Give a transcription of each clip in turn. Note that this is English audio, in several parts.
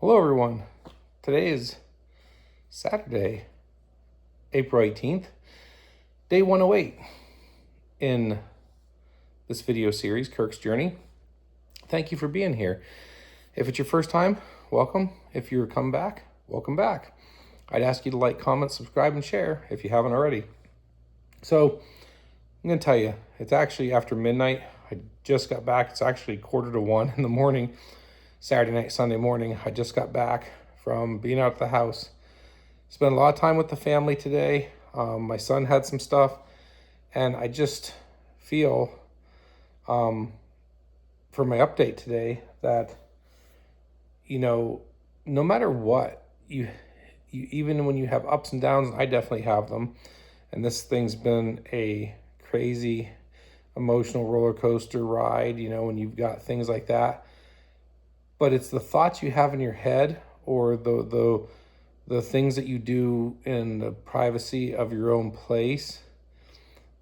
Hello everyone. Today is Saturday, April 18th, day 108 in this video series, Kirk's Journey. Thank you for being here. If it's your first time, welcome. If you're come back, welcome back. I'd ask you to like, comment, subscribe, and share if you haven't already. So I'm going to tell you, it's actually after midnight. I just got back. It's actually 1:45 in the morning. Saturday night, Sunday morning. I just got back from being out at the house. Spent a lot of time with the family today. My son had some stuff, and I just feel for my update today that, no matter what, you even when you have ups and downs, and I definitely have them, and this thing's been a crazy emotional roller coaster ride, when you've got things like that. But it's the thoughts you have in your head, or the things that you do in the privacy of your own place.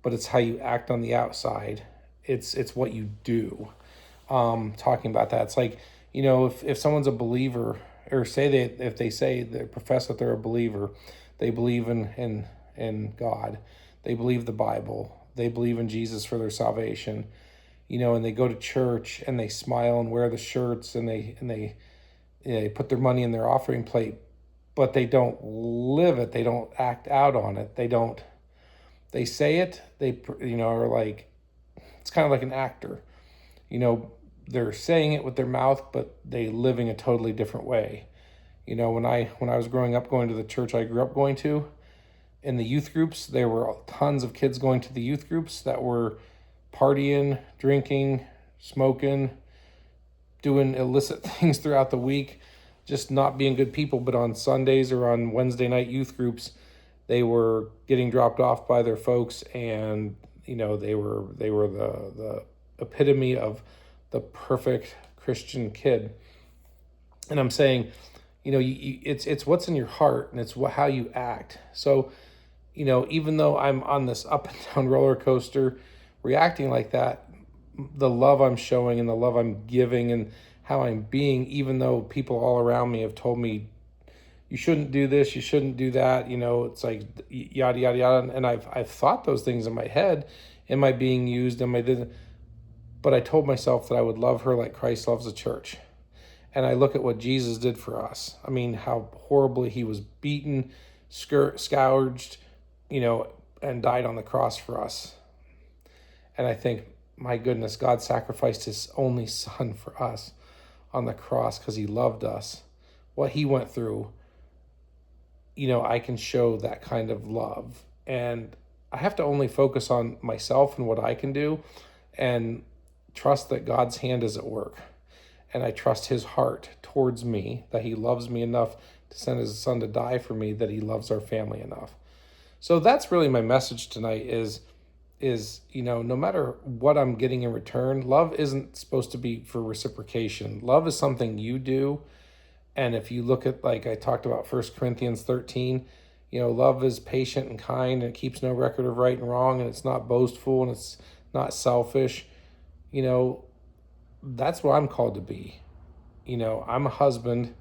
But it's how you act on the outside. It's what you do. Talking about that, it's like, if someone's a believer, or if they profess that they're a believer, they believe in God, they believe the Bible, they believe in Jesus for their salvation. And they go to church and they smile and wear the shirts and they put their money in their offering plate, but they don't live it. They don't act out on it. They say it, are like, it's kind of like an actor, they're saying it with their mouth, but they living a totally different way. When I was growing up, going to the church I grew up going to, in the youth groups, there were tons of kids going to the youth groups that were partying, drinking, smoking, doing illicit things throughout the week, just not being good people. But on Sundays or on Wednesday night youth groups, they were getting dropped off by their folks, and they were the epitome of the perfect Christian kid. And I'm saying, it's what's in your heart, and it's how you act. So, even though I'm on this up and down roller coaster, reacting like that, the love I'm showing and the love I'm giving and how I'm being, even though people all around me have told me, you shouldn't do this, you shouldn't do that, it's like yada, yada, yada. And I've thought those things in my head. Am I being used? But I told myself that I would love her like Christ loves the church. And I look at what Jesus did for us. I mean, how horribly he was beaten, scourged, and died on the cross for us. And I think, my goodness, God sacrificed his only son for us on the cross because he loved us. What he went through, I can show that kind of love. And I have to only focus on myself and what I can do, and trust that God's hand is at work. And I trust his heart towards me, that he loves me enough to send his son to die for me, that he loves our family enough. So that's really my message tonight is, no matter what I'm getting in return, love isn't supposed to be for reciprocation. Love is something you do. And if you look at, like I talked about 1 Corinthians 13, love is patient and kind, and it keeps no record of right and wrong, and it's not boastful, and it's not selfish. That's what I'm called to be. I'm a husband,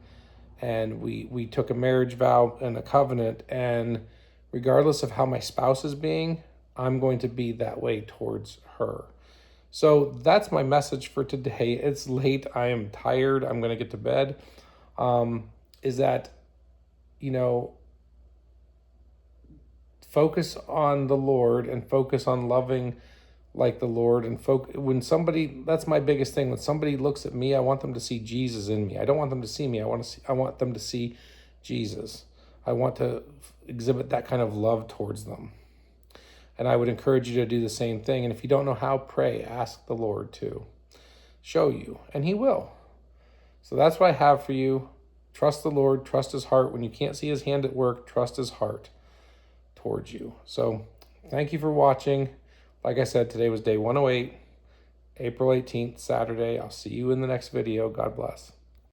and we took a marriage vow and a covenant, and regardless of how my spouse is being, I'm going to be that way towards her. So that's my message for today. It's late. I am tired. I'm going to get to bed. Is that, focus on the Lord and focus on loving like the Lord. And when somebody, that's my biggest thing. When somebody looks at me, I want them to see Jesus in me. I don't want them to see me. I want them to see Jesus. I want to exhibit that kind of love towards them. And I would encourage you to do the same thing. And if you don't know how, pray, ask the Lord to show you, and he will. So that's what I have for you. Trust the Lord, trust his heart. When you can't see his hand at work, trust his heart towards you. So thank you for watching. Like I said, today was day 108, April 18th, Saturday. I'll see you in the next video. God bless.